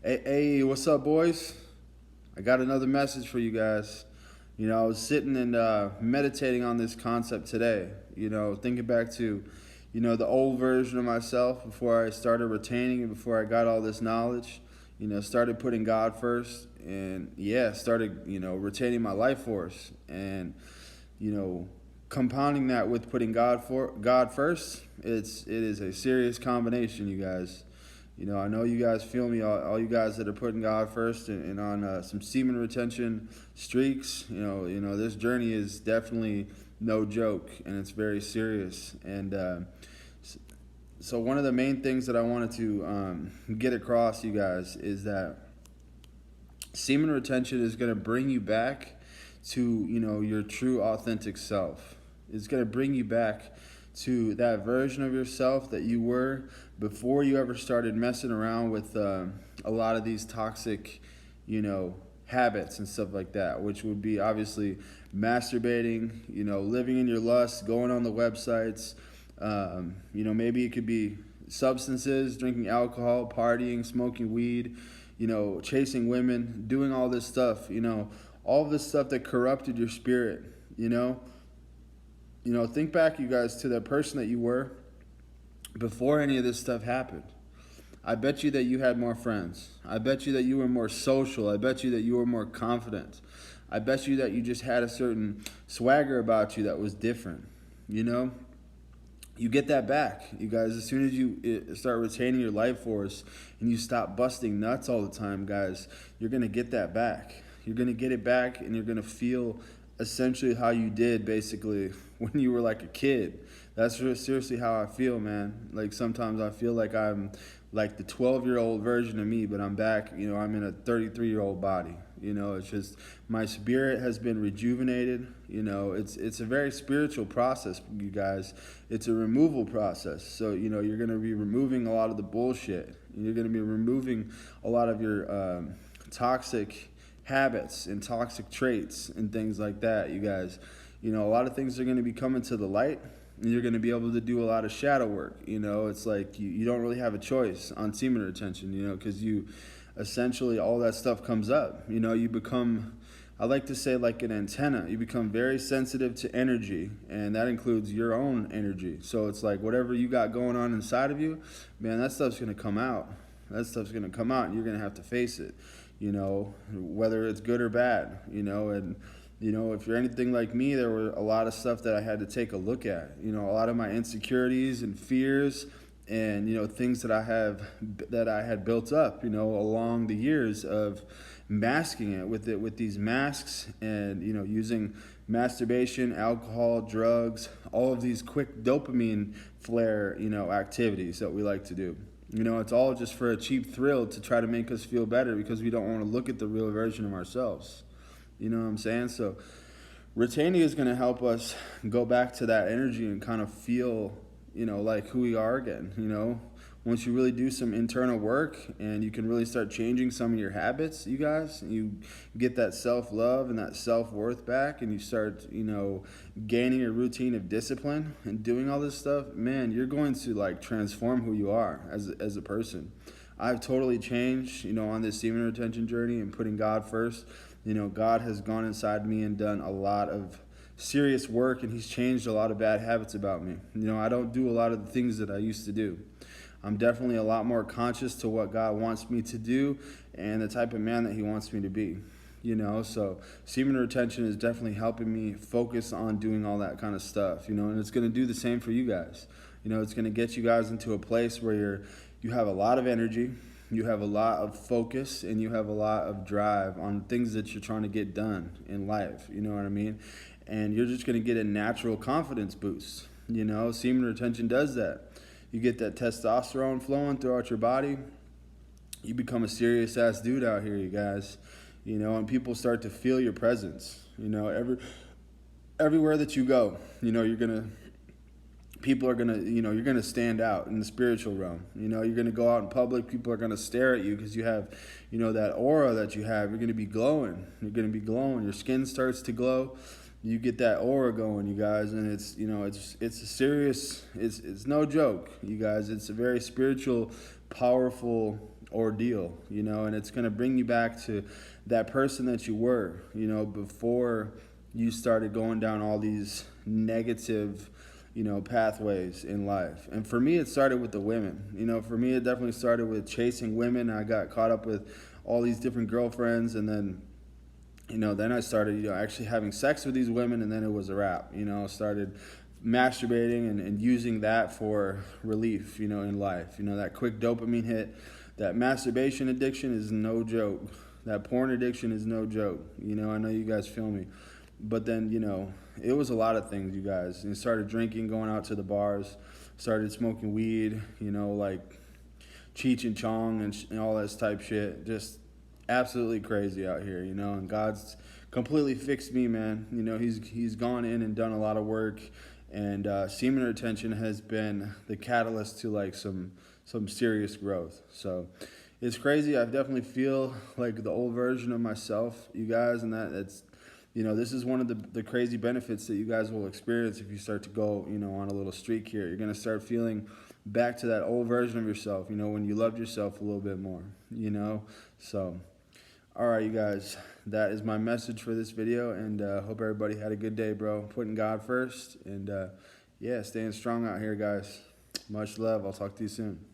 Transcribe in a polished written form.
Hey, what's up, boys? I got another message for you guys. I was sitting and meditating on this concept today. Thinking back to, the old version of myself before I started retaining and before I got all this knowledge. Started putting God first, and started retaining my life force, and you know, compounding that with putting God first. It is a serious combination, you guys. I know you guys feel me, all you guys that are putting God first and on some semen retention streaks. This journey is definitely no joke, and it's very serious. And so one of the main things that I wanted to get across, you guys, is that semen retention is going to bring you back to your true authentic self. It's going to bring you back to that version of yourself that you were before you ever started messing around with a lot of these toxic habits and stuff like that, which would be obviously masturbating, living in your lust, going on the websites. Maybe it could be substances, drinking alcohol, partying, smoking weed, chasing women, doing all this stuff, all this stuff that corrupted your spirit. Think back, you guys, to the person that you were before any of this stuff happened. I bet you that you had more friends. I bet you that you were more social. I bet you that you were more confident. I bet you that you just had a certain swagger about you that was different. You get that back, you guys, as soon as you start retaining your life force and you stop busting nuts all the time, guys. You're going to get that back. You're going to get it back, and you're going to feel essentially how you did basically when you were like a kid. That's seriously how I feel, man. Like, sometimes I feel like I'm like the 12-year-old version of me, but I'm back, I'm in a 33-year-old body. It's just my spirit has been rejuvenated. It's a very spiritual process, you guys. It's a removal process. So, you're going to be removing a lot of the bullshit. You're going to be removing a lot of your toxic habits and toxic traits and things like that, you guys. A lot of things are going to be coming to the light, and you're going to be able to do a lot of shadow work. It's like you don't really have a choice on semen retention, because you essentially, all that stuff comes up. You become, I like to say, like an antenna. You become very sensitive to energy, and that includes your own energy. So it's like whatever you got going on inside of you, man, that stuff's going to come out. That stuff's going to come out, and you're going to have to face it, whether it's good or bad, and if you're anything like me, there were a lot of stuff that I had to take a look at. A lot of my insecurities and fears, and things that I had built up, along the years of masking it with these masks, and using masturbation, alcohol, drugs, all of these quick dopamine flare, activities that we like to do. It's all just for a cheap thrill to try to make us feel better, because we don't want to look at the real version of ourselves. You know what I'm saying? So retaining is going to help us go back to that energy and kind of feel, like who we are again. Once you really do some internal work and you can really start changing some of your habits, you guys, you get that self-love and that self-worth back, and you start, gaining a routine of discipline and doing all this stuff, man, you're going to like transform who you are as a person. I've totally changed, on this semen retention journey and putting God first. God has gone inside me and done a lot of serious work, and he's changed a lot of bad habits about me. I don't do a lot of the things that I used to do. I'm definitely a lot more conscious to what God wants me to do and the type of man that he wants me to be. So semen retention is definitely helping me focus on doing all that kind of stuff, and it's going to do the same for you guys. It's going to get you guys into a place where you have a lot of energy, you have a lot of focus, and you have a lot of drive on things that you're trying to get done in life. You know what I mean? And you're just going to get a natural confidence boost. Semen retention does that. You get that testosterone flowing throughout your body. You become a serious ass dude out here, you guys. And people start to feel your presence. Everywhere that you go, people are gonna, you're gonna stand out in the spiritual realm. You're gonna go out in public, people are gonna stare at you because you have, that aura that you have. You're gonna be glowing. Your skin starts to glow. You get that aura going, you guys, and it's a serious, it's no joke, you guys. It's a very spiritual, powerful ordeal, you know, and it's going to bring you back to that person that you were, you know, before you started going down all these negative, you know, pathways in life. And for me, it started with the women. You know, for me, it definitely started with chasing women. I got caught up with all these different girlfriends, and then, you know, then I started, you know, actually having sex with these women, and then it was a wrap. You know, I started masturbating and using that for relief, you know, in life. You know, that quick dopamine hit, that masturbation addiction is no joke. That porn addiction is no joke. You know, I know you guys feel me. But then, you know, it was a lot of things, you guys. And started drinking, going out to the bars, started smoking weed, you know, like Cheech and Chong and all that type shit. Just absolutely crazy out here, you know. And God's completely fixed me, man. You know, he's gone in and done a lot of work. And semen retention has been the catalyst to like some serious growth. So it's crazy. I definitely feel like the old version of myself, you guys, and that's, you know, this is one of the crazy benefits that you guys will experience if you start to go, you know, on a little streak here. You're going to start feeling back to that old version of yourself, you know, when you loved yourself a little bit more, you know. So, all right, you guys, that is my message for this video, and hope everybody had a good day, bro. Putting God first, and yeah, staying strong out here, guys. Much love. I'll talk to you soon.